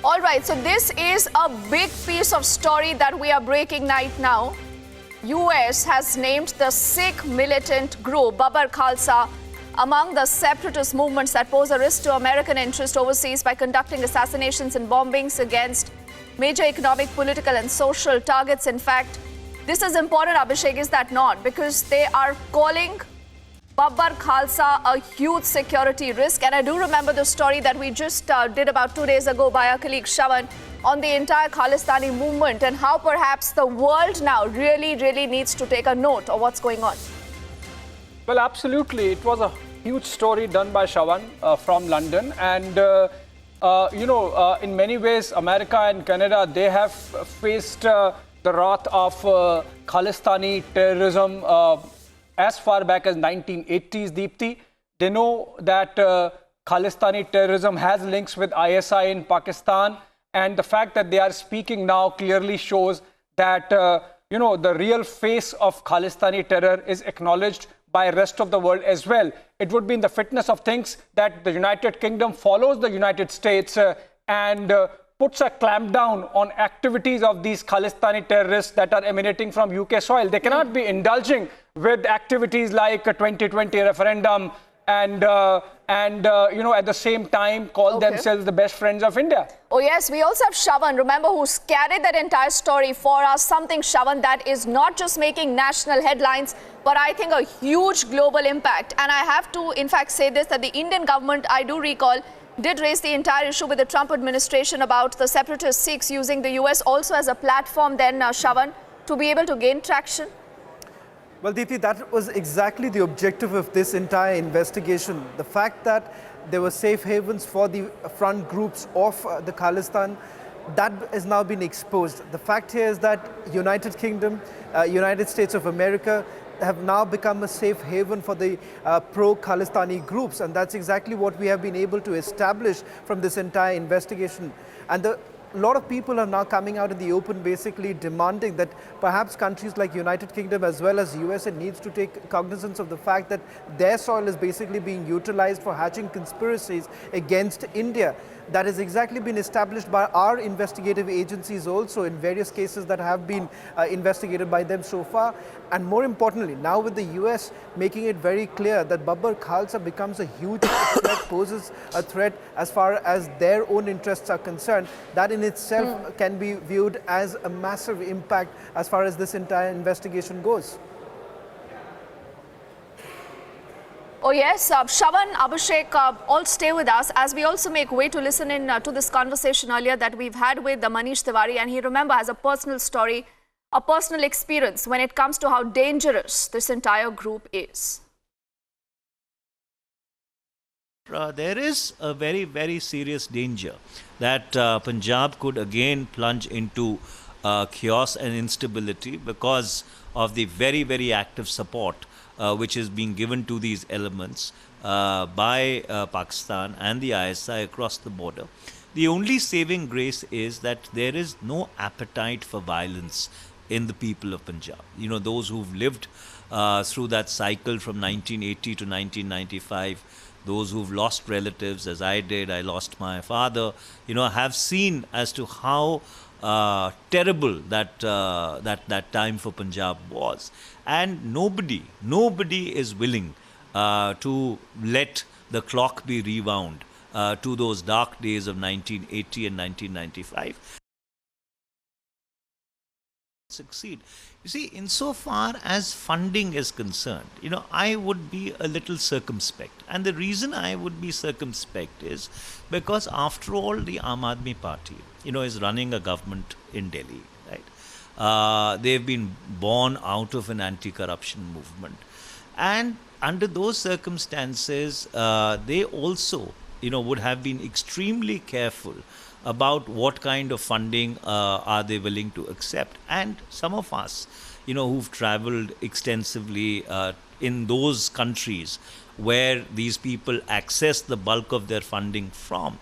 All right, so this is a big piece of story that we are breaking right now. US has named the Sikh militant group Babbar Khalsa among the separatist movements that pose a risk to American interest overseas by conducting assassinations and bombings against major economic, political and social targets. In fact, this is important, Abhishek, is that not? Because they are calling Babbar Khalsa a huge security risk. And I do remember the story that we just did about 2 days ago by our colleague Shravan on the entire Khalistani movement and how perhaps the world now really needs to take a note of what's going on. Well, absolutely. It was a huge story done by Shravan from London. And, in many ways, America and Canada, they have faced the wrath of Khalistani terrorism as far back as 1980s, Deepthi. They know that Khalistani terrorism has links with ISI in Pakistan. And the fact that they are speaking now clearly shows that, the real face of Khalistani terror is acknowledged by the rest of the world as well. It would be in the fitness of things that the United Kingdom follows the United States and puts a clamp down on activities of these Khalistani terrorists that are emanating from UK soil. They cannot be indulging with activities like a 2020 referendum and at the same time call themselves the best friends of India. Oh yes, we also have Shravan, remember, who's carried that entire story for us. Something, Shravan, that is not just making national headlines, but I think a huge global impact. And I have to, in fact, say this, that the Indian government, I do recall, did raise the entire issue with the Trump administration about the separatist Sikhs using the US also as a platform then, Shravan, to be able to gain traction. Well, Deepthi, that was exactly the objective of this entire investigation. The fact that there were safe havens for the front groups of the Khalistan, that has now been exposed. The fact here is that United Kingdom, United States of America have now become a safe haven for the pro-Khalistani groups. And that's exactly what we have been able to establish from this entire investigation. And a lot of people are now coming out in the open basically demanding that perhaps countries like United Kingdom as well as USA needs to take cognizance of the fact that their soil is basically being utilized for hatching conspiracies against India. That has exactly been established by our investigative agencies also in various cases that have been investigated by them so far. And more importantly, now with the US making it very clear that Babbar Khalsa becomes a huge threat, poses a threat as far as their own interests are concerned, that in itself can be viewed as a massive impact as far as this entire investigation goes. Oh yes, Shravan, Abhishek, all stay with us as we also make way to listen in to this conversation earlier that we've had with Manish Tiwari, and he, remember, has a personal story, a personal experience when it comes to how dangerous this entire group is. There is a very serious danger that Punjab could again plunge into chaos and instability because of the very active support which is being given to these elements by Pakistan and the ISI across the border. The only saving grace is that there is no appetite for violence in the people of Punjab. You know, those who've lived through that cycle from 1980 to 1995, those who've lost relatives, as I did, I lost my father, have seen as to how terrible that time for Punjab was. And nobody is willing to let the clock be rewound to those dark days of 1980 and 1995. Succeed. You see, insofar as funding is concerned, I would be a little circumspect. And the reason I would be circumspect is because, after all, the Aam Aadmi Party, is running a government in Delhi, right? They've been born out of an anti-corruption movement. And under those circumstances, they also, would have been extremely careful about what kind of funding are they willing to accept. And some of us, who've traveled extensively in those countries where these people access the bulk of their funding from,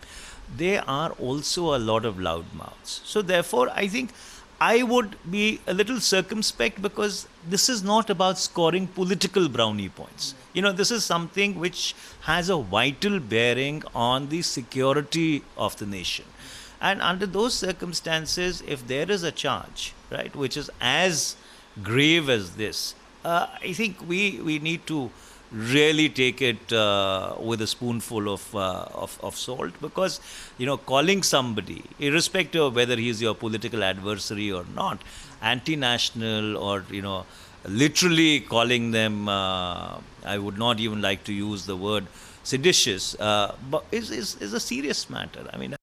there are also a lot of loudmouths. So therefore, I think I would be a little circumspect because this is not about scoring political brownie points. This is something which has a vital bearing on the security of the nation. And under those circumstances, if there is a charge, right, which is as grave as this, I think we need to really take it with a spoonful of salt, because calling somebody, irrespective of whether he is your political adversary or not, anti-national, or literally calling them, I would not even like to use the word seditious, but is a serious matter. I mean.